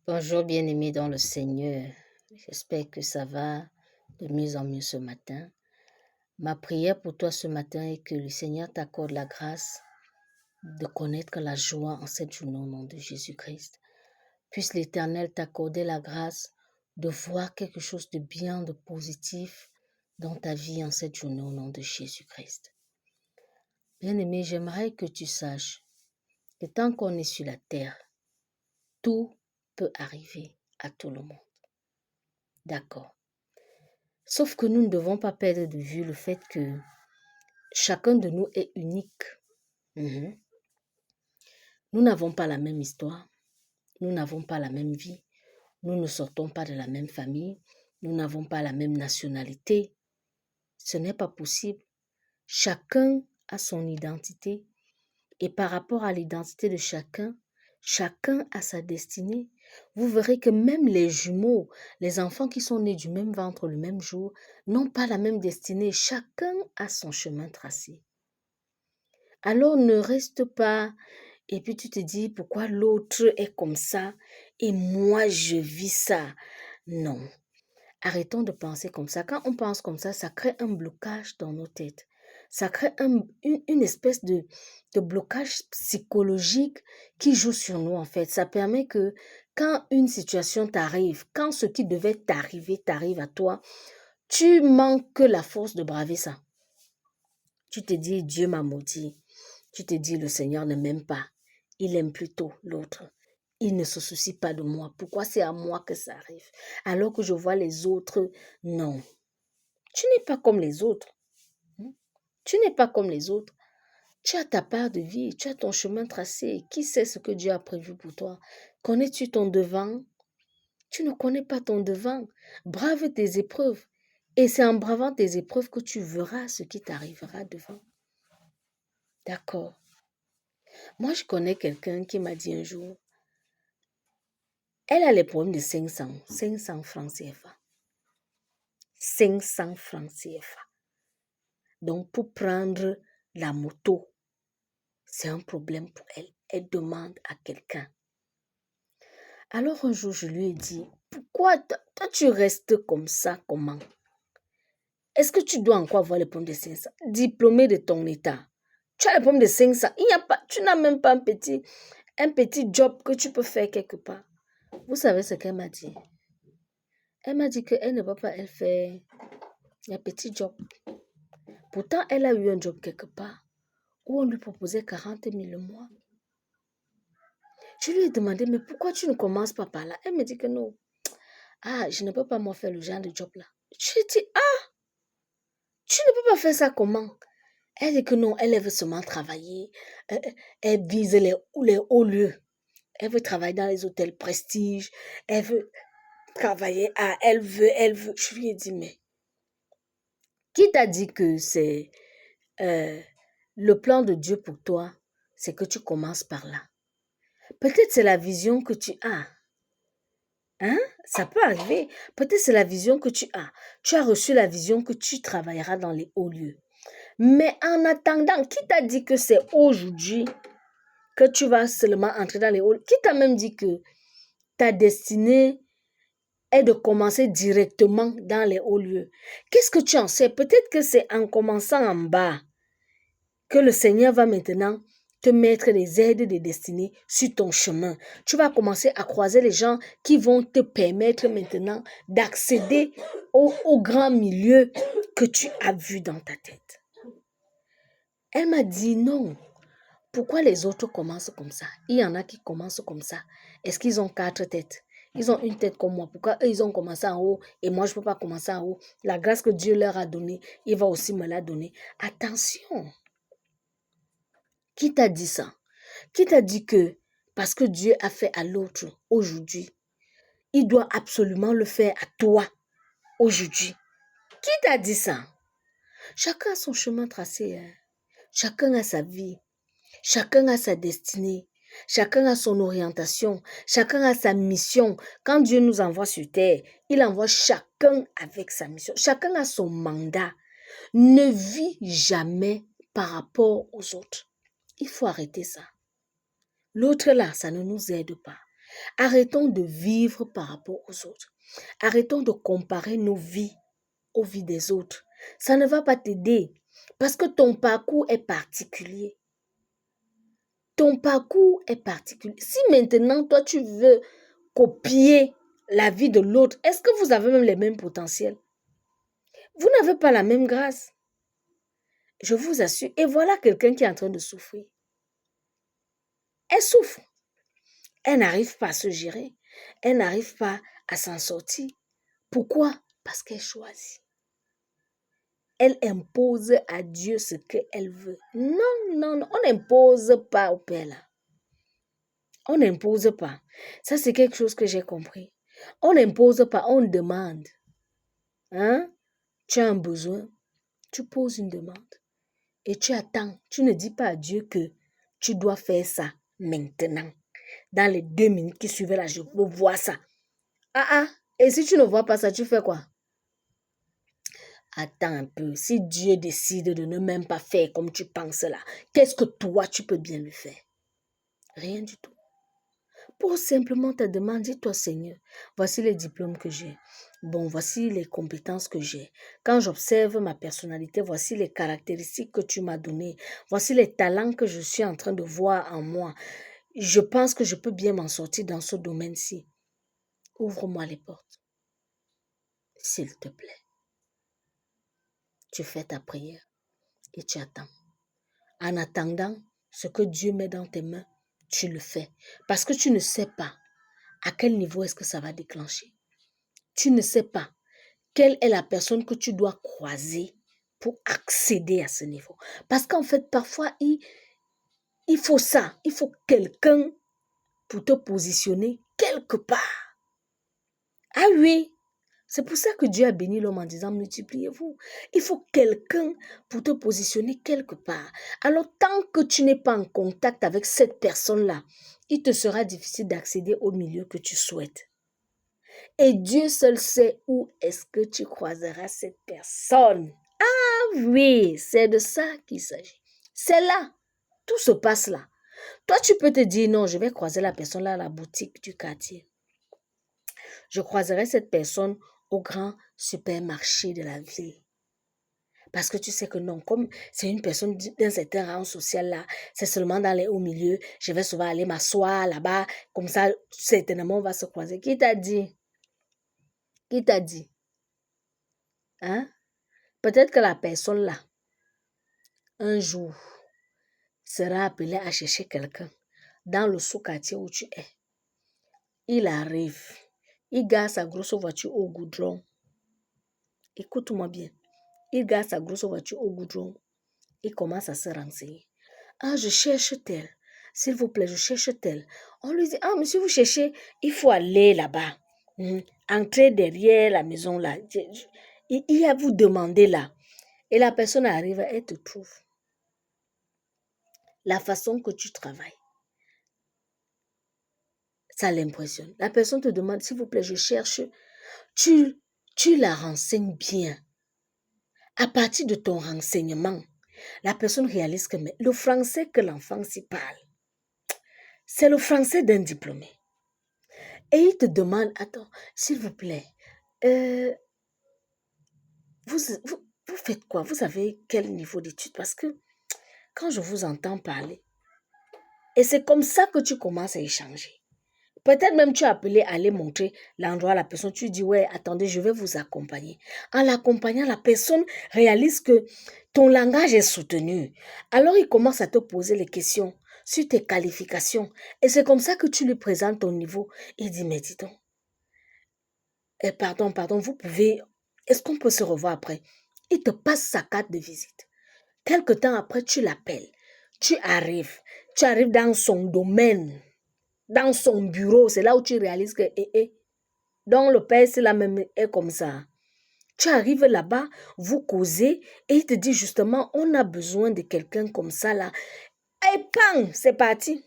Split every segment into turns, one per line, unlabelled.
Bonjour bien-aimé dans le Seigneur. J'espère que ça va de mieux en mieux ce matin. Ma prière pour toi ce matin est que le Seigneur t'accorde la grâce de connaître la joie en cette journée au nom de Jésus-Christ. Puisse l'Éternel t'accorder la grâce de voir quelque chose de bien, de positif dans ta vie en cette journée au nom de Jésus-Christ. Bien-aimé, j'aimerais que tu saches que tant qu'on est sur la terre, tout peut arriver à tout le monde. D'accord. Sauf que nous ne devons pas perdre de vue le fait que chacun de nous est unique. Mhm. Nous n'avons pas la même histoire, nous n'avons pas la même vie, nous ne sortons pas de la même famille, nous n'avons pas la même nationalité. Ce n'est pas possible. Chacun a son identité et par rapport à l'identité de chacun, chacun a sa destinée. Vous verrez que même les jumeaux, les enfants qui sont nés du même ventre le même jour, n'ont pas la même destinée. Chacun a son chemin tracé. Alors ne reste pas et puis tu te dis pourquoi l'autre est comme ça et moi je vis ça. Non. Arrêtons de penser comme ça. Quand on pense comme ça crée un blocage dans nos têtes. Ça crée une espèce de blocage psychologique qui joue sur nous en fait. Ça permet que quand une situation t'arrive, quand ce qui devait t'arriver t'arrive à toi, tu manques la force de braver ça. Tu te dis Dieu m'a maudit. Tu te dis le Seigneur ne m'aime pas. Il aime plutôt l'autre. Il ne se soucie pas de moi. Pourquoi c'est à moi que ça arrive? Alors que je vois les autres, non. Tu n'es pas comme les autres. Tu n'es pas comme les autres. Tu as ta part de vie, tu as ton chemin tracé. Qui sait ce que Dieu a prévu pour toi? Connais-tu ton devant? Tu ne connais pas ton devant. Brave tes épreuves. Et c'est en bravant tes épreuves que tu verras ce qui t'arrivera devant. D'accord. Moi, je connais quelqu'un qui m'a dit un jour, elle a les problèmes de 500 francs CFA. 500 francs CFA. Donc, pour prendre la moto, c'est un problème pour elle. Elle demande à quelqu'un. Alors, un jour, je lui ai dit, pourquoi toi, tu restes comme ça, comment? Est-ce que tu dois encore avoir les problèmes de 500? Diplômé de ton état. Tu as les problèmes de 500. Tu n'as même pas un petit job que tu peux faire quelque part. Vous savez ce qu'elle m'a dit? Elle m'a dit qu'elle ne va pas faire un petit job. Pourtant, elle a eu un job quelque part où on lui proposait 40 000 le mois. Je lui ai demandé, mais pourquoi tu ne commences pas par là? Elle me dit que non. Ah, je ne peux pas moi faire le genre de job là. Je lui ai dit, tu ne peux pas faire ça comment? Elle dit que non, elle veut seulement travailler. Elle vise les hauts lieux. Elle veut travailler dans les hôtels prestige. Elle veut travailler elle veut. Je lui ai dit, mais qui t'a dit que c'est le plan de Dieu pour toi, c'est que tu commences par là. Peut-être c'est la vision que tu as. Hein? Ça peut arriver. Peut-être c'est la vision que tu as. Tu as reçu la vision que tu travailleras dans les hauts lieux. Mais en attendant, qui t'a dit que c'est aujourd'hui que tu vas seulement entrer dans les hauts lieux? Qui t'a même dit que ta destinée est de commencer directement dans les hauts lieux? Qu'est-ce que tu en sais? Peut-être que c'est en commençant en bas que le Seigneur va maintenant te mettre les aides de destinée sur ton chemin. Tu vas commencer à croiser les gens qui vont te permettre maintenant d'accéder au grand milieu que tu as vu dans ta tête. Elle m'a dit non. Pourquoi les autres commencent comme ça? Il y en a qui commencent comme ça. Est-ce qu'ils ont 4 têtes? Ils ont une tête comme moi. Pourquoi eux, ils ont commencé en haut et moi, je ne peux pas commencer en haut? La grâce que Dieu leur a donnée, il va aussi me la donner. Attention. Qui t'a dit ça? Qui t'a dit que parce que Dieu a fait à l'autre aujourd'hui, il doit absolument le faire à toi aujourd'hui? Qui t'a dit ça? Chacun a son chemin tracé. Hein? Chacun a sa vie. Chacun a sa destinée. Chacun a son orientation. Chacun a sa mission. Quand Dieu nous envoie sur terre, il envoie chacun avec sa mission. Chacun a son mandat. Ne vis jamais par rapport aux autres. Il faut arrêter ça. L'autre là, ça ne nous aide pas. Arrêtons de vivre par rapport aux autres. Arrêtons de comparer nos vies aux vies des autres. Ça ne va pas t'aider parce que ton parcours est particulier. Ton parcours est particulier. Si maintenant, toi, tu veux copier la vie de l'autre, est-ce que vous avez même les mêmes potentiels? Vous n'avez pas la même grâce. Je vous assure. Et voilà quelqu'un qui est en train de souffrir. Elle souffre. Elle n'arrive pas à se gérer. Elle n'arrive pas à s'en sortir. Pourquoi? Parce qu'elle choisit. Elle impose à Dieu ce qu'elle veut. Non, non, non. On n'impose pas au Père là. On n'impose pas. Ça, c'est quelque chose que j'ai compris. On n'impose pas, on demande. Hein? Tu as un besoin, tu poses une demande et tu attends. Tu ne dis pas à Dieu que tu dois faire ça maintenant. Dans les 2 minutes qui suivent là, je veux voir ça. Ah ah, et si tu ne vois pas ça, tu fais quoi? Attends un peu. Si Dieu décide de ne même pas faire comme tu penses là, qu'est-ce que toi, tu peux bien lui faire? Rien du tout. Pose simplement ta demande, dis-toi Seigneur, voici les diplômes que j'ai. Bon, voici les compétences que j'ai. Quand j'observe ma personnalité, voici les caractéristiques que tu m'as données. Voici les talents que je suis en train de voir en moi. Je pense que je peux bien m'en sortir dans ce domaine-ci. Ouvre-moi les portes, s'il te plaît. Tu fais ta prière et tu attends. En attendant, ce que Dieu met dans tes mains, tu le fais. Parce que tu ne sais pas à quel niveau est-ce que ça va déclencher. Tu ne sais pas quelle est la personne que tu dois croiser pour accéder à ce niveau. Parce qu'en fait, parfois, il faut ça. Il faut quelqu'un pour te positionner quelque part. Ah oui, c'est pour ça que Dieu a béni l'homme en disant multipliez-vous. Il faut quelqu'un pour te positionner quelque part. Alors, tant que tu n'es pas en contact avec cette personne-là, il te sera difficile d'accéder au milieu que tu souhaites. Et Dieu seul sait où est-ce que tu croiseras cette personne. Ah oui, c'est de ça qu'il s'agit. C'est là. Tout se passe là. Toi, tu peux te dire, non, je vais croiser la personne là à la boutique du quartier. Je croiserai cette personne au grand supermarché de la ville. Parce que tu sais que non, comme c'est une personne d'un certain rang social là, c'est seulement dans les hauts milieux, je vais souvent aller m'asseoir là-bas, comme ça, certainement, on va se croiser. Qui t'a dit? Qui t'a dit? Hein? Peut-être que la personne là, un jour, sera appelée à chercher quelqu'un dans le sous-quartier où tu es. Il arrive, il gare sa grosse voiture au goudron. Écoute-moi bien. Il gare sa grosse voiture au goudron. Il commence à se renseigner. Ah, je cherche tel. S'il vous plaît, je cherche tel. On lui dit, ah, monsieur, vous cherchez, il faut aller là-bas. Entrez derrière la maison là. Il y a vous demander là. Et la personne arrive, elle te trouve. La façon que tu travailles, ça l'impressionne. La personne te demande, s'il vous plaît, je cherche. Tu la renseignes bien. À partir de ton renseignement, la personne réalise que le français que l'enfant s'y parle, c'est le français d'un diplômé. Et il te demande, attends, s'il vous plaît, vous faites quoi? Vous avez quel niveau d'études? Parce que quand je vous entends parler, et c'est comme ça que tu commences à échanger. Peut-être même tu as appelé à aller montrer l'endroit à la personne. Tu dis, ouais, attendez, je vais vous accompagner. En l'accompagnant, la personne réalise que ton langage est soutenu. Alors, il commence à te poser les questions sur tes qualifications. Et c'est comme ça que tu lui présentes ton niveau. Il dit, mais dis donc, pardon, vous pouvez, est-ce qu'on peut se revoir après? Il te passe sa carte de visite. Quelque temps après, tu l'appelles. Tu arrives dans son domaine. Dans son bureau, c'est là où tu réalises que, donc le père, c'est la même, est comme ça. Tu arrives là-bas, vous causez, et il te dit justement, on a besoin de quelqu'un comme ça là. Et bang, c'est parti.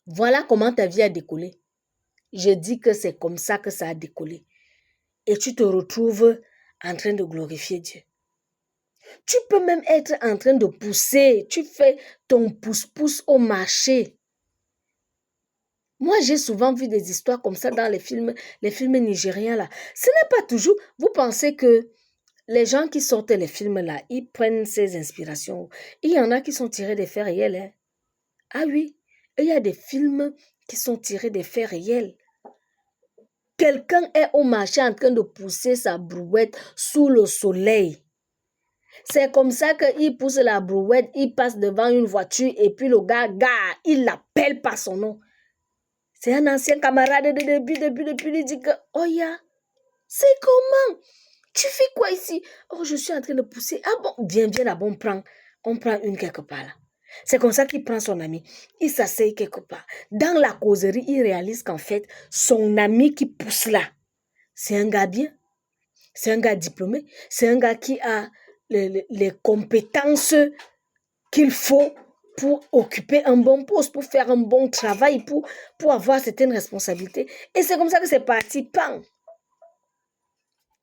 Voilà comment ta vie a décollé. Je dis que c'est comme ça que ça a décollé. Et tu te retrouves en train de glorifier Dieu. Tu peux même être en train de pousser. Tu fais ton pouce-pouce au marché. Moi, j'ai souvent vu des histoires comme ça dans les films nigériens là. Ce n'est pas toujours. Vous pensez que les gens qui sortent les films là, ils prennent ces inspirations. Il y en a qui sont tirés des faits réels. Hein. Ah oui, il y a des films qui sont tirés des faits réels. Quelqu'un est au marché en train de pousser sa brouette sous le soleil. C'est comme ça qu'il pousse la brouette, il passe devant une voiture et puis le gars, il l'appelle par son nom. C'est un ancien camarade de depuis, il dit que, oh ya, c'est comment? Tu fais quoi ici? Oh, je suis en train de pousser. Ah bon, viens là-bas, on prend une quelque part là. C'est comme ça qu'il prend son ami. Il s'asseye quelque part. Dans la causerie, il réalise qu'en fait, son ami qui pousse là, c'est un gars bien. C'est un gars diplômé. C'est un gars qui a les compétences qu'il faut pour occuper un bon poste, pour faire un bon travail, pour avoir certaines responsabilités. Et c'est comme ça que c'est parti. Pan.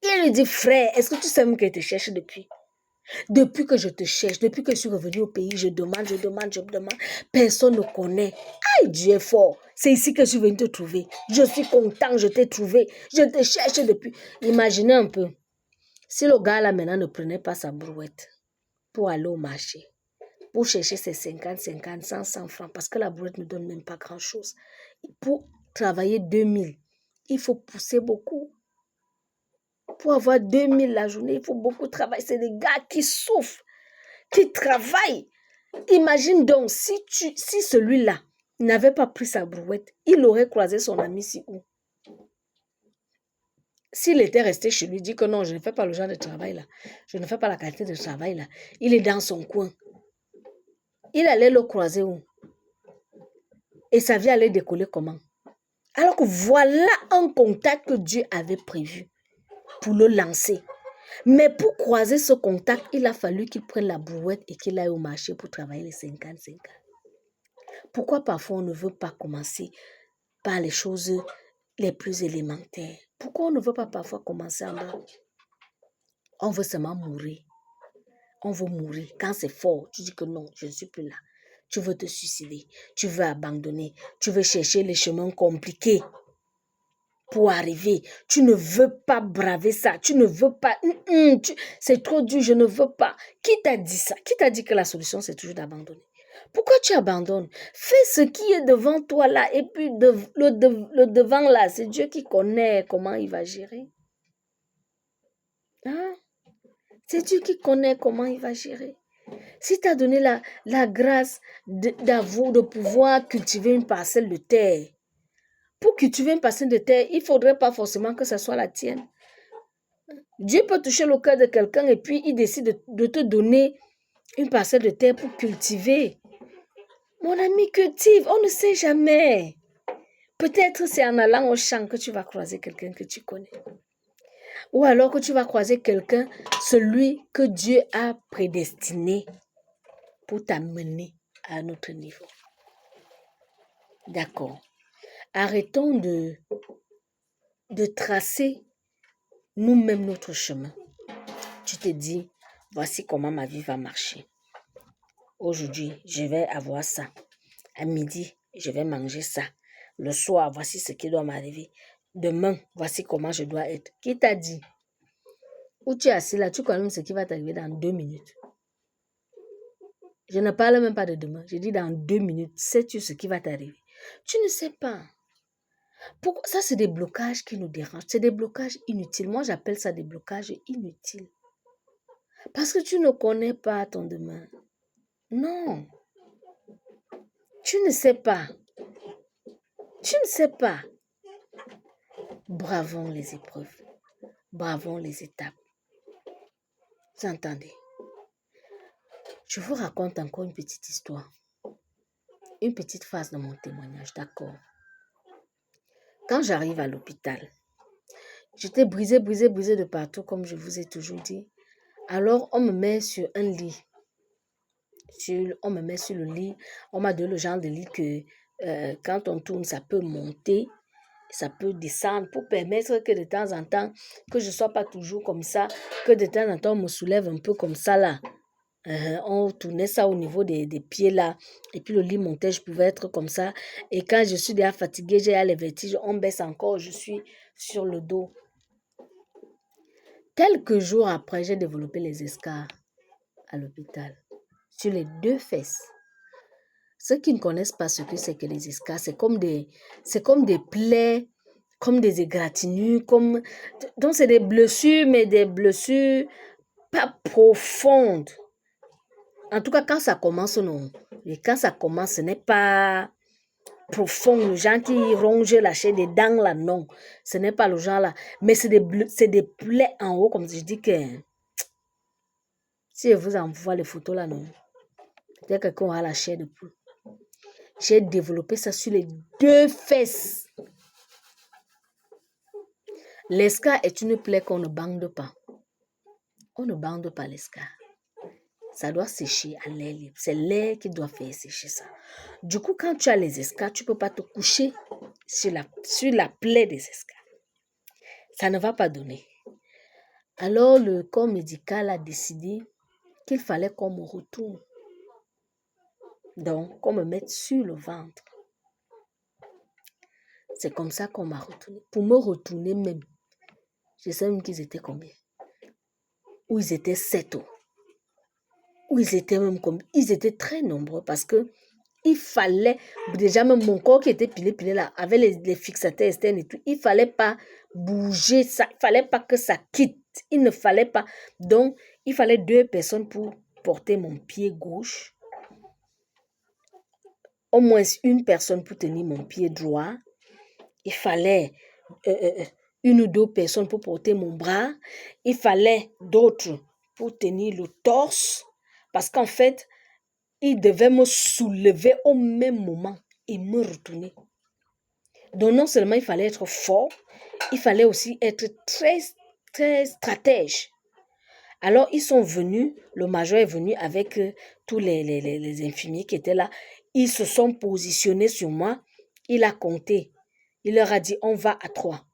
Il lui dit, frère, est-ce que tu sais même que je te cherche depuis? Depuis que je te cherche, depuis que je suis revenue au pays, je demande. Personne ne connaît. Aïe, Dieu est fort. C'est ici que je suis venue te trouver. Je suis content, je t'ai trouvé. Je te cherche depuis. Imaginez un peu. Si le gars là maintenant ne prenait pas sa brouette pour aller au marché, pour chercher ses 50, 100 francs, parce que la brouette ne donne même pas grand-chose. Pour travailler 2000, il faut pousser beaucoup. Pour avoir 2000 la journée, il faut beaucoup travailler. C'est des gars qui souffrent, qui travaillent. Imagine donc, si celui-là n'avait pas pris sa brouette, il aurait croisé son ami si où? S'il était resté chez lui, dit que non, je ne fais pas le genre de travail là. Je ne fais pas la qualité de travail là. Il est dans son coin. Il allait le croiser où? Et sa vie allait décoller comment? Alors que voilà un contact que Dieu avait prévu pour le lancer. Mais pour croiser ce contact, il a fallu qu'il prenne la brouette et qu'il aille au marché pour travailler les 50-50. Pourquoi parfois on ne veut pas commencer par les choses les plus élémentaires? Pourquoi on ne veut pas parfois commencer en bas? On veut seulement mourir. On veut mourir. Quand c'est fort, tu dis que non, je ne suis plus là. Tu veux te suicider. Tu veux abandonner. Tu veux chercher les chemins compliqués pour arriver. Tu ne veux pas braver ça. Tu ne veux pas. C'est trop dur, je ne veux pas. Qui t'a dit ça? Qui t'a dit que la solution, c'est toujours d'abandonner? Pourquoi tu abandonnes? Fais ce qui est devant toi là. Et puis le devant là, c'est Dieu qui connaît comment il va gérer. Hein? C'est Dieu qui connaît comment il va gérer. Si tu as donné la grâce de pouvoir cultiver une parcelle de terre, pour cultiver une parcelle de terre, il ne faudrait pas forcément que ce soit la tienne. Dieu peut toucher le cœur de quelqu'un et puis il décide de te donner une parcelle de terre pour cultiver. Mon ami, cultive, on ne sait jamais. Peut-être c'est en allant au champ que tu vas croiser quelqu'un que tu connais. Ou alors que tu vas croiser quelqu'un, celui que Dieu a prédestiné pour t'amener à un autre niveau. D'accord. Arrêtons de tracer nous-mêmes notre chemin. Tu te dis, voici comment ma vie va marcher. Aujourd'hui, je vais avoir ça. À midi, je vais manger ça. Le soir, voici ce qui doit m'arriver. Demain, voici comment je dois être. Qui t'a dit? Où tu es assis là, tu connais même ce qui va t'arriver dans 2 minutes. Je ne parle même pas de demain. Je dis dans 2 minutes, sais-tu ce qui va t'arriver? Tu ne sais pas. Pourquoi? Ça, c'est des blocages qui nous dérangent. C'est des blocages inutiles. Moi, j'appelle ça des blocages inutiles. Parce que tu ne connais pas ton demain. Non. Tu ne sais pas. Tu ne sais pas. Bravons les épreuves. Bravons les étapes. Vous entendez? Je vous raconte encore une petite histoire. Une petite phase de mon témoignage, d'accord? Quand j'arrive à l'hôpital, j'étais brisée de partout, comme je vous ai toujours dit. Alors, on me met sur un lit. On me met sur le lit. On m'a donné le genre de lit que quand on tourne, ça peut monter, ça peut descendre pour permettre que de temps en temps, que je ne sois pas toujours comme ça, que de temps en temps, on me soulève un peu comme ça là. On tournait ça au niveau des pieds là. Et puis le lit montait, je pouvais être comme ça. Et quand je suis déjà fatiguée, j'ai les vertiges, on baisse encore, je suis sur le dos. Quelques jours après, j'ai développé les escarres à l'hôpital. Sur les 2 fesses. Ceux qui ne connaissent pas ce que c'est que les escarres, c'est comme des plaies, comme des égratignures, donc c'est des blessures, mais des blessures pas profondes. En tout cas, quand ça commence, non. Et quand ça commence, ce n'est pas profond. Le genre qui ronge la chair des dents, là, non. Ce n'est pas le genre là. Mais c'est des plaies en haut, comme je dis que... Si je vous envoie les photos là, non. Peut-être que quelqu'un aura la chair de poule. J'ai développé ça sur les 2 fesses. L'escar est une plaie qu'on ne bande pas. On ne bande pas l'escar. Ça doit sécher à l'air libre. C'est l'air qui doit faire sécher ça. Du coup, quand tu as les escars, tu ne peux pas te coucher sur la plaie des escars. Ça ne va pas donner. Alors, le corps médical a décidé qu'il fallait qu'on me retourne. Donc, qu'on me mette sur le ventre. C'est comme ça qu'on m'a retourné. Pour me retourner même, je sais même qu'ils étaient combien. Ou ils étaient 7. Ou ils étaient même combien. Ils étaient très nombreux parce que il fallait, déjà même mon corps qui était pilé là, avec les fixateurs externes et tout, il ne fallait pas bouger ça, il ne fallait pas que ça quitte. Il ne fallait pas. Donc, il fallait 2 personnes pour porter mon pied gauche. Au moins une personne pour tenir mon pied droit. Il fallait 1 ou 2 personnes pour porter mon bras. Il fallait d'autres pour tenir le torse. Parce qu'en fait, il devait me soulever au même moment et me retourner. Donc non seulement il fallait être fort, il fallait aussi être très, très stratège. Alors ils sont venus, le major est venu avec tous les infirmiers qui étaient là. Ils se sont positionnés sur moi. Il a compté. Il leur a dit, on va à 3.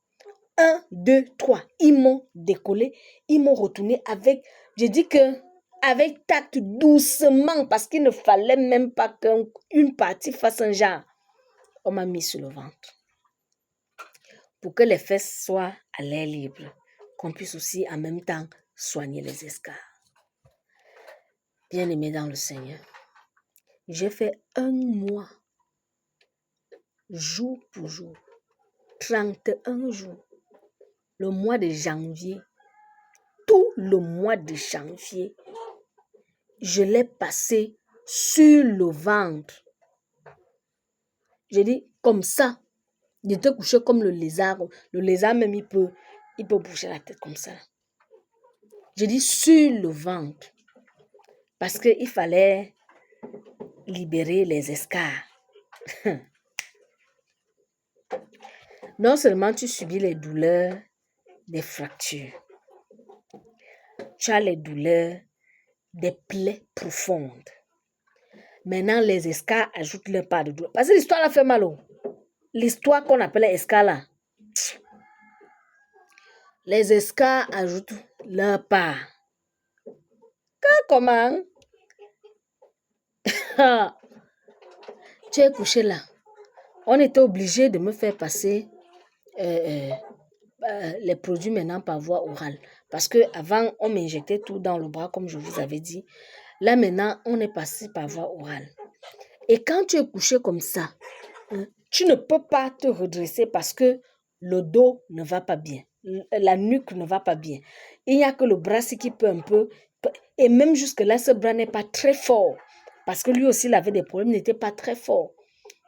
1, 2, 3. Ils m'ont décollé. Ils m'ont retourné avec, j'ai dit que avec tact, doucement, parce qu'il ne fallait même pas qu'une partie fasse un genre. On m'a mis sur le ventre. Pour que les fesses soient à l'air libre, qu'on puisse aussi en même temps soigner les escarres. Bien-aimé dans le Seigneur, j'ai fait 1 mois, jour pour jour, 31 jours, le mois de janvier, tout le mois de janvier, je l'ai passé sur le ventre. J'ai dit, comme ça, j'étais couché comme le lézard. Le lézard même, il peut bouger la tête comme ça. J'ai dit sur le ventre. Parce qu'il fallait libérer les escarres. Non seulement tu subis les douleurs des fractures, tu as les douleurs des plaies profondes. Maintenant, les escarres ajoutent leur part de douleur. Parce que l'histoire a fait mal. L'histoire qu'on appelait escarres là. Les escarres ajoutent leur part. Comment? Tu es couché là. On était obligé de me faire passer les produits maintenant par voie orale. Parce qu'avant, on m'injectait tout dans le bras, comme je vous avais dit. Là, maintenant, on est passé par voie orale. Et quand tu es couché comme ça, tu ne peux pas te redresser parce que le dos ne va pas bien. La nuque ne va pas bien. Il n'y a que le bras qui peut un peu... Et même jusque-là, ce bras n'est pas très fort. Parce que lui aussi, il avait des problèmes, il n'était pas très fort.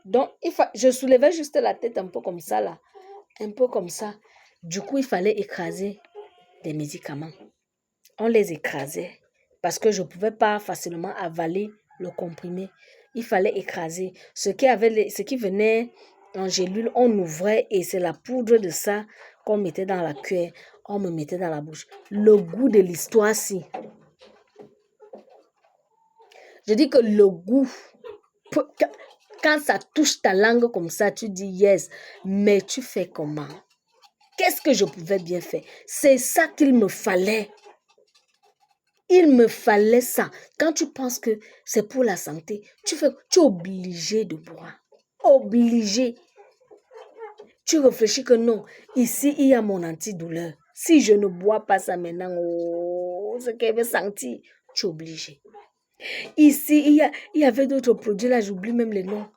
Donc, je soulevais juste la tête un peu comme ça, là. Un peu comme ça. Du coup, il fallait écraser des médicaments. On les écrasait parce que je ne pouvais pas facilement avaler le comprimé. Il fallait écraser. Ce qui venait en gélule, on ouvrait et c'est la poudre de ça qu'on mettait dans la cuillère. On me mettait dans la bouche. Le goût de l'histoire, si. Je dis que le goût, quand ça touche ta langue comme ça, tu dis yes, mais tu fais comment? Qu'est-ce que je pouvais bien faire? C'est ça qu'il me fallait. Il me fallait ça. Quand tu penses que c'est pour la santé, tu es obligé de boire. Obligé. Tu réfléchis que non, ici, il y a mon antidouleur. Si je ne bois pas ça maintenant, oh, ce qu'elle veut sentir, tu es obligé. Ici, il y avait d'autres produits, là, j'oublie même les noms.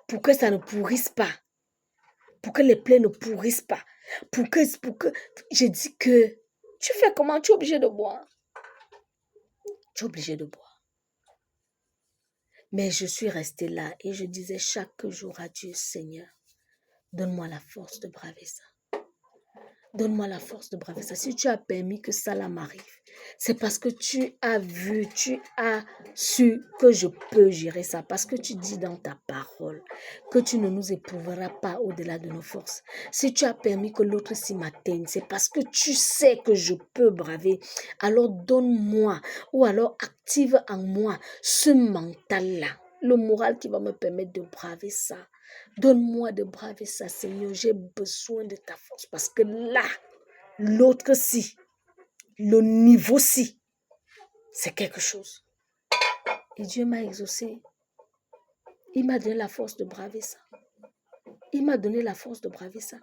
Pour que ça ne pourrisse pas. Pour que les plaies ne pourrissent pas. Pour que, je dis que, tu fais comment? Tu es obligé de boire. Tu es obligé de boire. Mais je suis restée là et je disais chaque jour à Dieu, Seigneur, donne-moi la force de braver ça. Donne-moi la force de braver ça. Si tu as permis que ça là m'arrive, c'est parce que tu as vu, tu as su que je peux gérer ça. Parce que tu dis dans ta parole que tu ne nous éprouveras pas au-delà de nos forces. Si tu as permis que l'autre s'y m'atteigne, c'est parce que tu sais que je peux braver. Alors donne-moi ou alors active en moi ce mental-là, le moral qui va me permettre de braver ça. Donne-moi de braver ça, Seigneur. J'ai besoin de ta force parce que là, l'autre-ci, le niveau-ci, c'est quelque chose. Et Dieu m'a exaucé. Il m'a donné la force de braver ça. Il m'a donné la force de braver ça.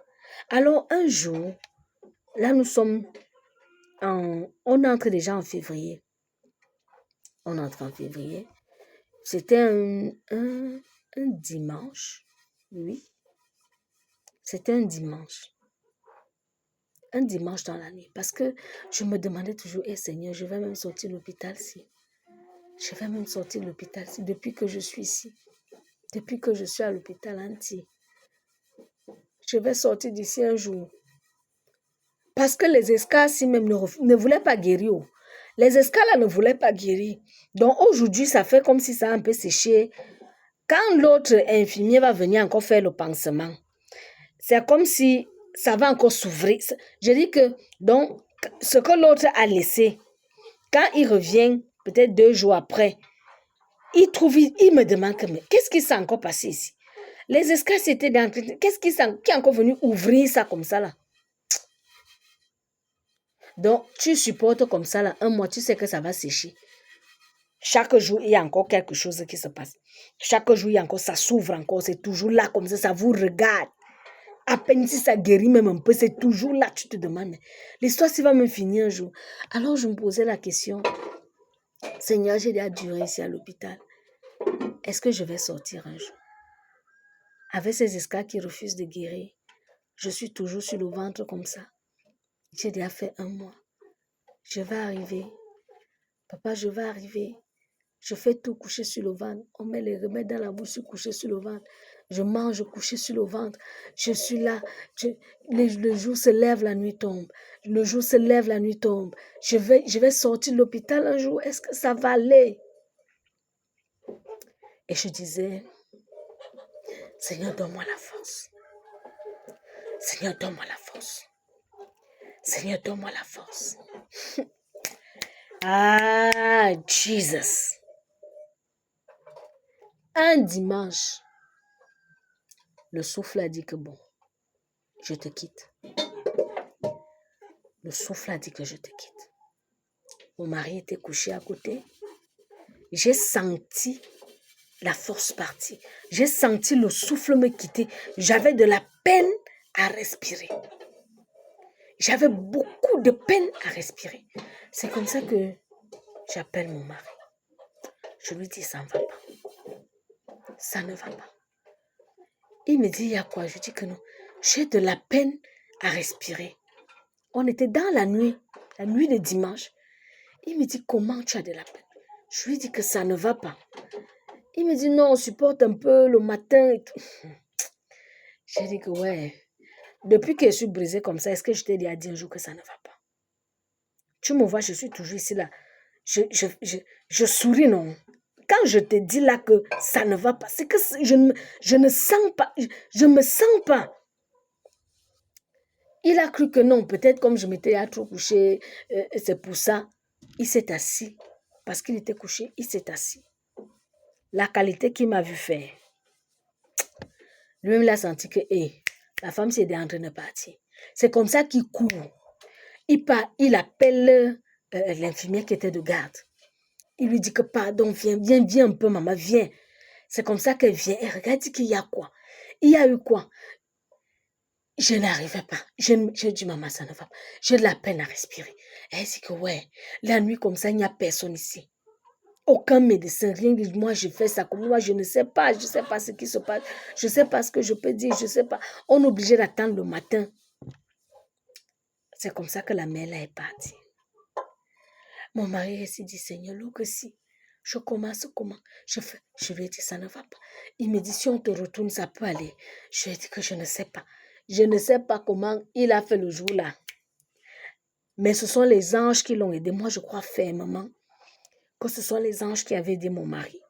Alors, un jour, là, nous sommes on entre déjà en février. On entre en février. C'était un dimanche. Oui. C'était un dimanche. Un dimanche dans la nuit. Parce que je me demandais toujours, Seigneur, je vais même sortir de l'hôpital si. Je vais même sortir de l'hôpital si. Depuis que je suis ici. Depuis que je suis à l'hôpital Anti. Je vais sortir d'ici un jour. Parce que les escales si même ne voulaient pas guérir. Les escales là ne voulaient pas guérir. Donc aujourd'hui, ça fait comme si ça a un peu séché. Quand l'autre infirmier va venir encore faire le pansement, c'est comme si ça va encore s'ouvrir. Je dis que, donc, ce que l'autre a laissé, quand il revient, peut-être 2 jours après, il me demande, qu'est-ce qui s'est encore passé ici? Les escales étaient dans... Qu'est-ce qui est encore venu ouvrir ça comme ça là? Donc, tu supportes comme ça là, un mois, tu sais que ça va sécher. Chaque jour, il y a encore quelque chose qui se passe. Chaque jour, il y a encore, ça s'ouvre encore, c'est toujours là comme ça vous regarde. À peine si ça guérit même un peu, c'est toujours là, tu te demandes, mais l'histoire, ça va me finir un jour. Alors, je me posais la question, Seigneur, j'ai déjà duré ici à l'hôpital. Est-ce que je vais sortir un jour? Avec ces escales qui refusent de guérir, je suis toujours sur le ventre comme ça. J'ai déjà fait 1 mois. Je vais arriver. Papa, je vais arriver. Je fais tout coucher sur le ventre. On met les remèdes dans la bouche, coucher sur le ventre. Je mange coucher sur le ventre. Je suis là. Le jour se lève, la nuit tombe. Le jour se lève, la nuit tombe. Je vais sortir de l'hôpital un jour. Est-ce que ça va aller? Et je disais, Seigneur, donne-moi la force. Seigneur, donne-moi la force. Seigneur, donne-moi la force. Ah, Jesus. Un dimanche, le souffle a dit que bon, je te quitte. Le souffle a dit que je te quitte. Mon mari était couché à côté. J'ai senti la force partir. J'ai senti le souffle me quitter. J'avais de la peine à respirer. J'avais beaucoup de peine à respirer. C'est comme ça que j'appelle mon mari. Je lui dis, ça ne va pas. Ça ne va pas. Il me dit, il y a quoi? Je dis que non. J'ai de la peine à respirer. On était dans la nuit de dimanche. Il me dit, comment tu as de la peine? Je lui dis que ça ne va pas. Il me dit, non, on supporte un peu le matin. J'ai dit que ouais. Depuis que je suis brisée comme ça, est-ce que je t'ai dit à 10 jours que ça ne va pas? Tu me vois, je suis toujours ici là. Je souris, non? Quand je te dis là que ça ne va pas, c'est que je ne sens pas. Je me sens pas. Il a cru que non, peut-être comme je m'étais trop couchée, c'est pour ça. Il s'est assis. Parce qu'il était couché, il s'est assis. La qualité qu'il m'a vu faire. Lui-même, il a senti que, la femme s'est en train de partir. C'est comme ça qu'il court. Il appelle l'infirmière qui était de garde. Il lui dit que pardon, viens un peu, maman, viens. C'est comme ça qu'elle vient. Elle regarde, dit qu'il y a quoi? Il y a eu quoi? Je n'arrivais pas. J'ai dit, maman, ça ne va pas. J'ai de la peine à respirer. Elle dit que ouais, la nuit comme ça, il n'y a personne ici. Aucun médecin, rien. Moi, je fais ça comme moi, je ne sais pas ce qui se passe. Je ne sais pas ce que je peux dire, je ne sais pas. On est obligé d'attendre le matin. C'est comme ça que la mère là est partie. Mon mari s'est dit, Seigneur, que si je commence comment? Je lui ai dit, ça ne va pas. Il me dit, si on te retourne, ça peut aller. Je lui ai dit que je ne sais pas. Je ne sais pas comment il a fait le jour là. Mais ce sont les anges qui l'ont aidé. Moi, je crois fermement que ce sont les anges qui avaient aidé mon mari.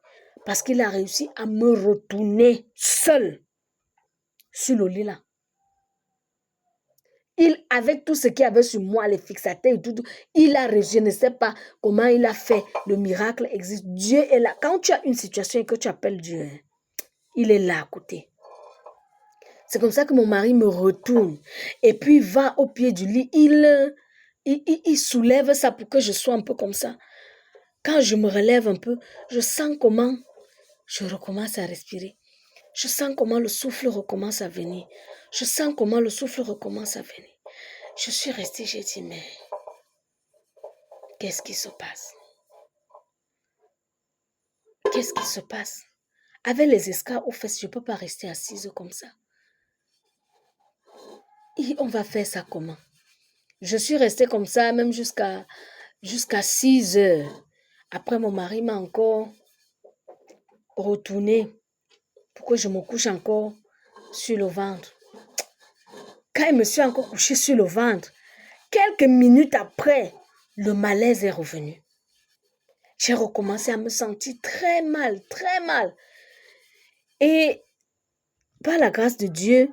Parce qu'il a réussi à me retourner seul sur le lit là. Avec tout ce qu'il y avait sur moi, les fixateurs et tout, il a réussi. Je ne sais pas comment il a fait. Le miracle existe. Dieu est là. Quand tu as une situation et que tu appelles Dieu, il est là à côté. C'est comme ça que mon mari me retourne. Et puis il va au pied du lit. Il soulève ça pour que je sois un peu comme ça. Quand je me relève un peu, je sens comment je recommence à respirer. Je sens comment le souffle recommence à venir. Je sens comment le souffle recommence à venir. Je suis restée, j'ai dit, mais qu'est-ce qui se passe? Qu'est-ce qui se passe? Avec les escarres aux fesses, je ne peux pas rester assise comme ça. Et on va faire ça comment? Je suis restée comme ça même jusqu'à 6 heures. Après, mon mari m'a encore retourné pour que je me couche encore sur le ventre. Quand il me suis encore couchée sur le ventre, quelques minutes après, le malaise est revenu. J'ai recommencé à me sentir très mal, très mal. Et par la grâce de Dieu,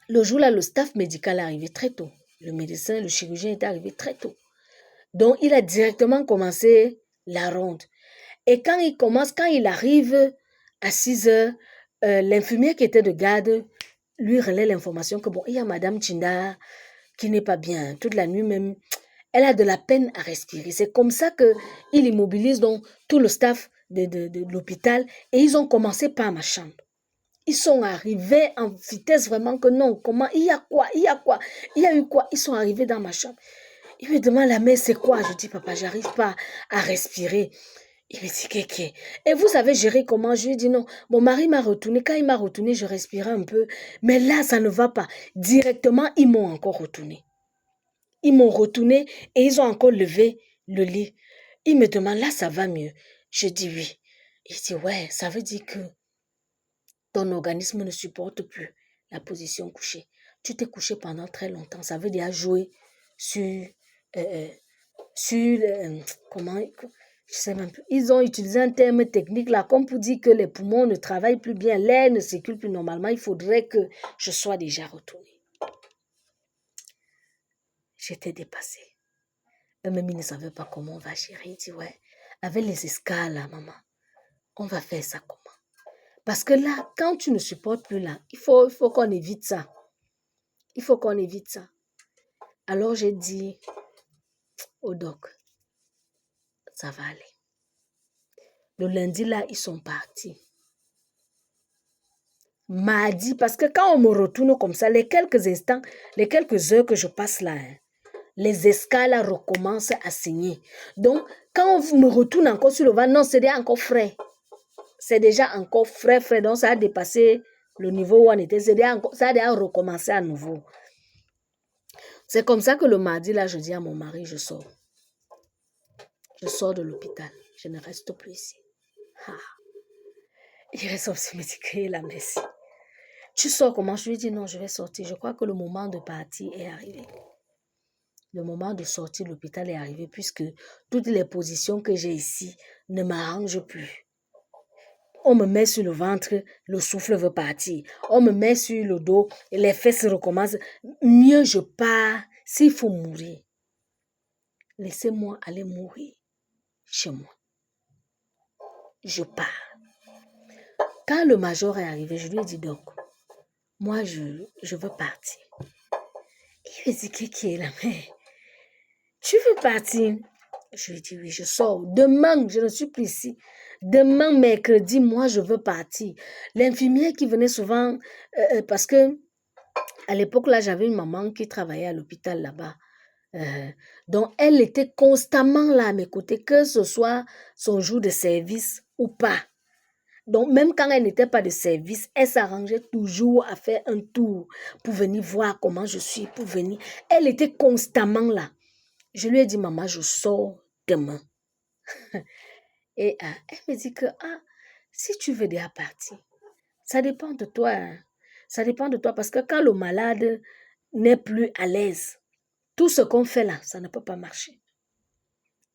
le jour-là, le staff médical est arrivé très tôt. Le médecin, le chirurgien est arrivé très tôt. Donc, il a directement commencé la ronde. Et quand il arrive à 6 heures, l'infirmière qui était de garde lui relaie l'information que il y a Madame Chinda qui n'est pas bien. Toute la nuit même, elle a de la peine à respirer. C'est comme ça qu'il immobilise donc tout le staff de l'hôpital et ils ont commencé par ma chambre. Ils sont arrivés en vitesse vraiment que non. Comment? Il y a quoi? Il y a eu quoi? Ils sont arrivés dans ma chambre. Il me demande, la mère, c'est quoi? Je dis, papa, j'arrive pas à respirer. Il me dit, Kéké. Et vous savez gérer comment? Je lui ai dit, non. Mon mari m'a retourné. Quand il m'a retourné, je respirais un peu. Mais là, ça ne va pas. Directement, ils m'ont encore retourné. Ils m'ont retourné et ils ont encore levé le lit. Il me demande, là, ça va mieux. Je dis oui. Il dit, ouais, ça veut dire que ton organisme ne supporte plus la position couchée. Tu t'es couché pendant très longtemps. Ça veut dire jouer sur comment, je sais même plus. Ils ont utilisé un terme technique là, comme pour dire que les poumons ne travaillent plus bien, l'air ne circule plus normalement. Il faudrait que je sois déjà retournée. J'étais dépassée. Eux-mêmes, ils ne savaient pas comment on va gérer. Ils disent, ouais, avec les escales là, maman, on va faire ça comment? Parce que là, quand tu ne supportes plus là, il faut qu'on évite ça. Il faut qu'on évite ça. Alors j'ai dit au doc, ça va aller. Le lundi là, ils sont partis. Mardi, parce que quand on me retourne comme ça, les quelques instants, les quelques heures que je passe là, les escales recommencent à saigner. Donc, quand on me retourne encore sur le ventre, non, c'est déjà encore frais. C'est déjà encore frais. Donc, ça a dépassé le niveau où on était. Ça a déjà recommencé à nouveau. C'est comme ça que le mardi, là, je dis à mon mari, je sors. Je sors de l'hôpital. Je ne reste plus ici. Ah. Il reste aussi me dit, la merci. Tu sors comment? Je lui ai dit, non, je vais sortir. Je crois que le moment de partir est arrivé. Le moment de sortir de l'hôpital est arrivé puisque toutes les positions que j'ai ici ne m'arrangent plus. On me met sur le ventre, le souffle veut partir. On me met sur le dos, les fesses recommencent. Mieux je pars s'il faut mourir. Laissez-moi aller mourir chez moi. Je pars. Quand le major est arrivé, je lui ai dit donc, moi je veux partir. Il me dit qui est la mère? Tu veux partir? Je lui dis oui, je sors. Demain, je ne suis plus ici. Demain, mercredi, moi, je veux partir. L'infirmière qui venait souvent, parce que à l'époque, là, j'avais une maman qui travaillait à l'hôpital là-bas. Donc, elle était constamment là à mes côtés, que ce soit son jour de service ou pas. Donc, même quand elle n'était pas de service, elle s'arrangeait toujours à faire un tour pour venir voir comment je suis, pour venir. Elle était constamment là. Je lui ai dit, maman, je sors demain. Et elle me dit que, si tu veux déjà partir, ça dépend de toi. Hein. Ça dépend de toi parce que quand le malade n'est plus à l'aise, tout ce qu'on fait là, ça ne peut pas marcher.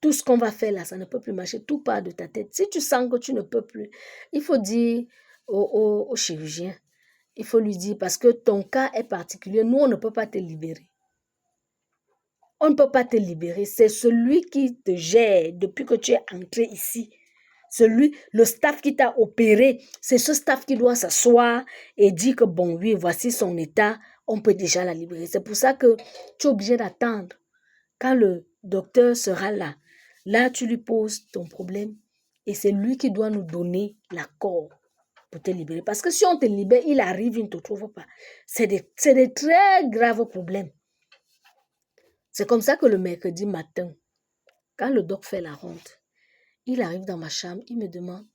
Tout ce qu'on va faire là, ça ne peut plus marcher. Tout part de ta tête. Si tu sens que tu ne peux plus, il faut dire au chirurgien, il faut lui dire parce que ton cas est particulier. Nous, on ne peut pas te libérer. On ne peut pas te libérer. C'est celui qui te gère depuis que tu es entré ici. Le staff qui t'a opéré, c'est ce staff qui doit s'asseoir et dire que bon, oui, voici son état, on peut déjà la libérer. C'est pour ça que tu es obligé d'attendre. Quand le docteur sera là, là, tu lui poses ton problème et c'est lui qui doit nous donner l'accord pour te libérer. Parce que si on te libère, il arrive, il ne te trouve pas. C'est des très graves problèmes. C'est comme ça que le mercredi matin, quand le doc fait la ronde, il arrive dans ma chambre, il me demande,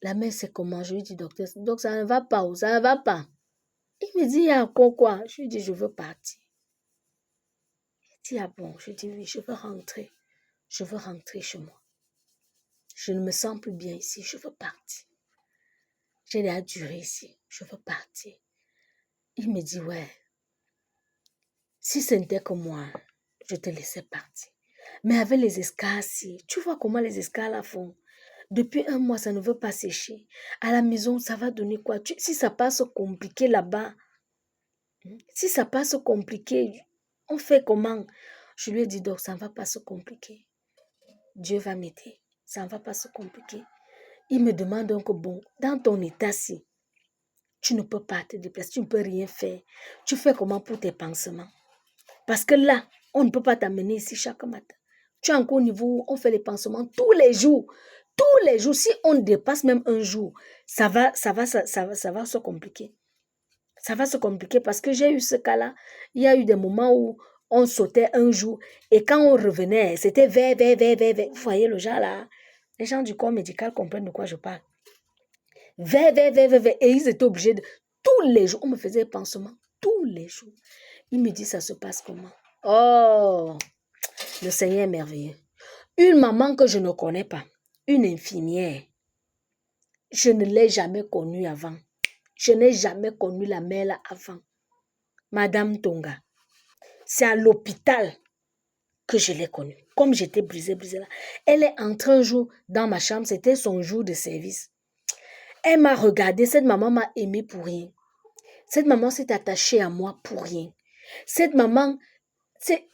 la mère c'est comment? Je lui dis, docteur, donc ça ne va pas ou ça ne va pas? Il me dit, il y a encore quoi? Je lui dis, je veux partir. Il dit, ah bon? Je dis, oui, je veux rentrer. Je veux rentrer chez moi. Je ne me sens plus bien ici, je veux partir. J'ai déjà duré ici, je veux partir. Il me dit, ouais, si ce n'était que moi, je te laissais partir. Mais avec les escales, tu vois comment les escales la font. Depuis 1 mois, ça ne veut pas sécher. À la maison, ça va donner quoi? Si ça passe compliqué là-bas, si ça passe compliqué, on fait comment? Je lui ai dit, donc, ça ne va pas se compliquer. Dieu va m'aider. Ça ne va pas se compliquer. Il me demande donc, bon, dans ton état-ci, tu ne peux pas te déplacer, tu ne peux rien faire. Tu fais comment pour tes pansements? Parce que là, on ne peut pas t'amener ici chaque matin. Tu es encore au niveau où on fait les pansements tous les jours. Tous les jours, si on dépasse même un jour, ça va se compliquer. Ça va se compliquer parce que j'ai eu ce cas-là. Il y a eu des moments où on sautait un jour et quand on revenait, c'était vers. Vous voyez le genre là? Les gens du corps médical comprennent de quoi je parle. Vers. Et ils étaient obligés de... Tous les jours, on me faisait des pansements. Tous les jours. Il me dit, ça se passe comment? Oh, le Seigneur est merveilleux. Une maman que je ne connais pas, une infirmière, je ne l'ai jamais connue avant. Je n'ai jamais connu la mère là avant. Madame Tonga. C'est à l'hôpital que je l'ai connue. Comme j'étais brisée là. Elle est entrée un jour dans ma chambre, c'était son jour de service. Elle m'a regardée, cette maman m'a aimée pour rien. Cette maman s'est attachée à moi pour rien. Cette maman,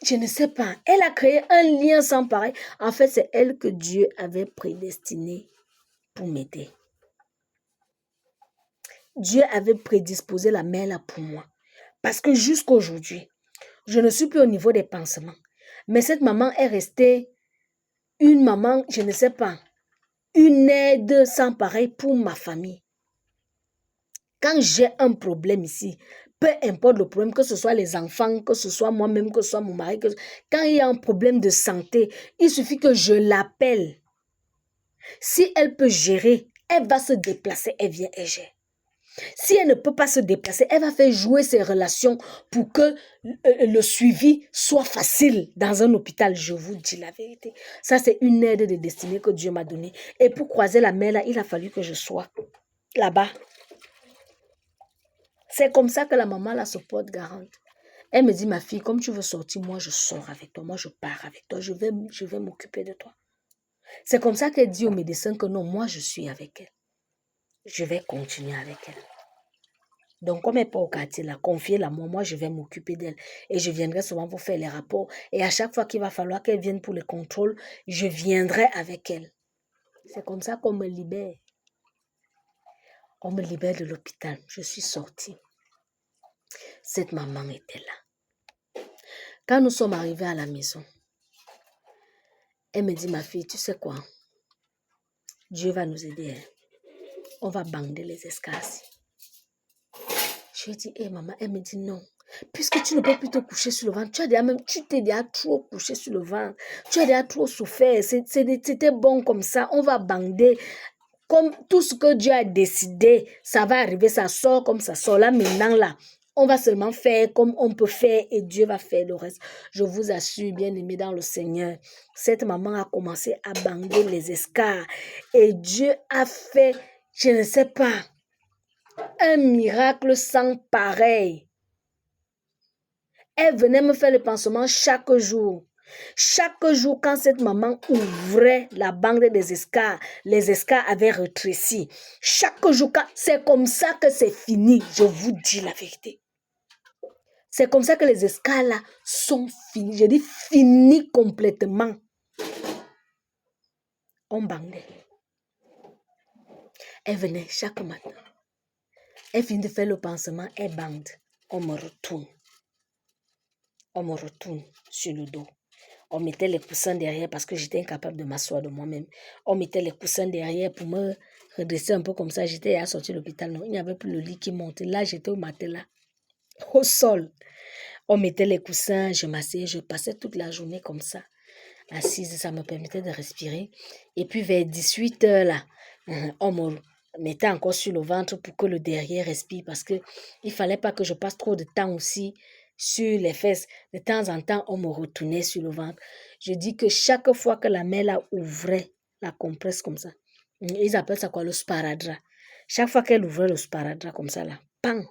je ne sais pas, elle a créé un lien sans pareil. En fait, c'est elle que Dieu avait prédestinée pour m'aider. Dieu avait prédisposé la mère là pour moi. Parce que jusqu'à aujourd'hui, je ne suis plus au niveau des pansements. Mais cette maman est restée une maman, je ne sais pas, une aide sans pareil pour ma famille. Quand j'ai un problème ici, peu importe le problème, que ce soit les enfants, que ce soit moi-même, que ce soit mon mari, quand il y a un problème de santé, il suffit que je l'appelle. Si elle peut gérer, elle va se déplacer, elle vient, elle gère. Si elle ne peut pas se déplacer, elle va faire jouer ses relations pour que le suivi soit facile dans un hôpital. Je vous dis la vérité. Ça, c'est une aide de destinée que Dieu m'a donnée. Et pour croiser la mer, là, il a fallu que je sois là-bas. C'est comme ça que la maman la se porte garante. Elle me dit, ma fille, comme tu veux sortir, moi, je sors avec toi. Moi, je pars avec toi. Je vais m'occuper de toi. C'est comme ça qu'elle dit au médecin que non, moi, je suis avec elle. Je vais continuer avec elle. Donc, comme elle n'est pas au quartier, là, confiez-la moi, je vais m'occuper d'elle. Et je viendrai souvent pour faire les rapports. Et à chaque fois qu'il va falloir qu'elle vienne pour les contrôles, je viendrai avec elle. C'est comme ça qu'on me libère. On me libère de l'hôpital. Je suis sortie. Cette maman était là. Quand nous sommes arrivés à la maison, Elle me dit, ma fille, tu sais quoi? Dieu va nous aider. Hein. On va bander les escasses. Je lui ai dit, maman, elle me dit non. Puisque tu ne peux plus te coucher sur le ventre, tu t'es déjà trop couché sur le ventre. Tu as déjà trop souffert. C'était bon comme ça. On va bander. Comme tout ce que Dieu a décidé, ça va arriver, ça sort comme ça sort. Là, maintenant, là, on va seulement faire comme on peut faire et Dieu va faire le reste. Je vous assure, bien aimé dans le Seigneur, cette maman a commencé à bander les escarres et Dieu a fait, je ne sais pas, un miracle sans pareil. Elle venait me faire le pansement chaque jour. Chaque jour, quand cette maman ouvrait la bande des escarres, les escarres avaient rétréci. Chaque jour, c'est comme ça que c'est fini. Je vous dis la vérité. C'est comme ça que les escarres là sont finis. Je dis finis complètement. On bandait. Elle venait chaque matin. Elle finit de faire le pansement, elle bande. On me retourne. On me retourne sur le dos. On mettait les coussins derrière parce que j'étais incapable de m'asseoir de moi-même. On mettait les coussins derrière pour me redresser un peu comme ça. J'étais à sortir de l'hôpital. Non, il n'y avait plus le lit qui montait. Là, j'étais au matelas, au sol. On mettait les coussins, je m'asseyais, je passais toute la journée comme ça. Assise, ça me permettait de respirer. Et puis vers 18 heures, là, on me mettait encore sur le ventre pour que le derrière respire parce qu'il ne fallait pas que je passe trop de temps aussi sur les fesses. De temps en temps, on me retournait sur le ventre. Je dis que chaque fois que la mère là ouvrait la compresse comme ça, ils appellent ça quoi, le sparadrap. Chaque fois qu'elle ouvrait le sparadrap comme ça là, pam,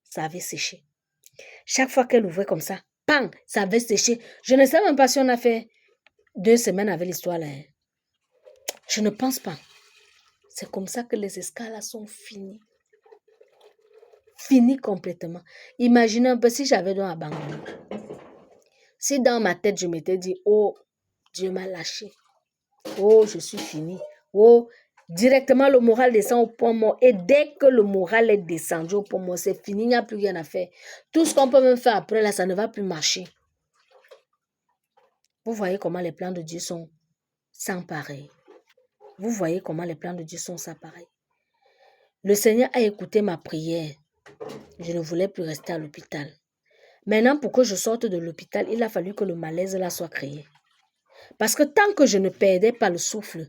ça avait séché. Chaque fois qu'elle ouvrait comme ça, pam, ça avait séché. Je ne sais même pas si on a fait 2 semaines avec l'histoire là. Hein. Je ne pense pas. C'est comme ça que les escales là sont finies. Fini complètement. Imaginez un peu si j'avais donc abandonné. Si dans ma tête, je m'étais dit, oh, Dieu m'a lâché. Oh, je suis fini. Oh, directement, le moral descend au point mort. Et dès que le moral est descendu au point mort, c'est fini, il n'y a plus rien à faire. Tout ce qu'on peut même faire après, là, ça ne va plus marcher. Vous voyez comment les plans de Dieu sont sans pareil. Vous voyez comment les plans de Dieu sont sans pareil. Le Seigneur a écouté ma prière. Je ne voulais plus rester à l'hôpital. Maintenant, pour que je sorte de l'hôpital, il a fallu que le malaise là soit créé. Parce que tant que je ne perdais pas le souffle,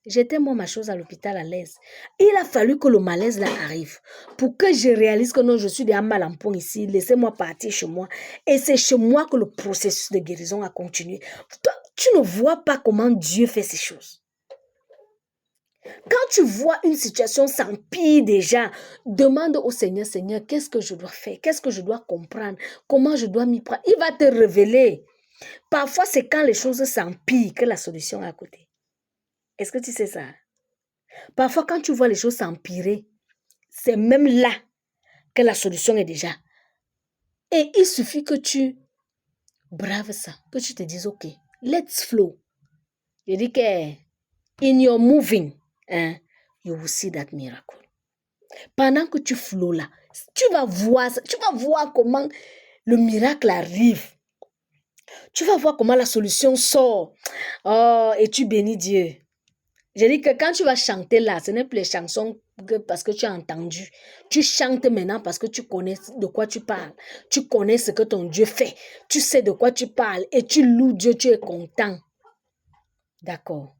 j'étais moi ma chose à l'hôpital à l'aise. Il a fallu que le malaise là arrive pour que je réalise que non, je suis déjà mal en point ici. Laissez-moi partir chez moi. Et c'est chez moi que le processus de guérison a continué. Toi, tu ne vois pas comment Dieu fait ces choses. Quand tu vois une situation s'empire déjà, demande au Seigneur, Seigneur, qu'est-ce que je dois faire? Qu'est-ce que je dois comprendre? Comment je dois m'y prendre? Il va te révéler. Parfois, c'est quand les choses s'empirent que la solution est à côté. Est-ce que tu sais ça? Parfois, quand tu vois les choses s'empirer, c'est même là que la solution est déjà. Et il suffit que tu braves ça, que tu te dises, OK, let's flow. Je dis que in your moving, you will see that miracle. Pendant que tu flows là, tu vas voir comment le miracle arrive. Tu vas voir comment la solution sort. Oh, et tu bénis Dieu. Je dis que quand tu vas chanter là, ce n'est plus les chansons parce que tu as entendu. Tu chantes maintenant parce que tu connais de quoi tu parles. Tu connais ce que ton Dieu fait. Tu sais de quoi tu parles et tu loues Dieu, tu es content. D'accord.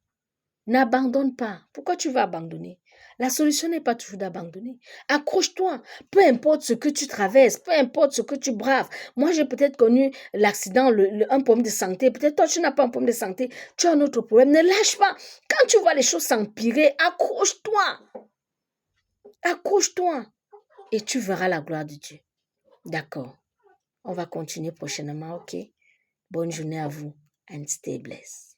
N'abandonne pas. Pourquoi tu vas abandonner? La solution n'est pas toujours d'abandonner. Accroche-toi. Peu importe ce que tu traverses, peu importe ce que tu braves. Moi, j'ai peut-être connu l'accident, un problème de santé. Peut-être toi, tu n'as pas un problème de santé. Tu as un autre problème. Ne lâche pas. Quand tu vois les choses s'empirer, accroche-toi. Accroche-toi. Et tu verras la gloire de Dieu. D'accord. On va continuer prochainement, ok? Bonne journée à vous and stay blessed.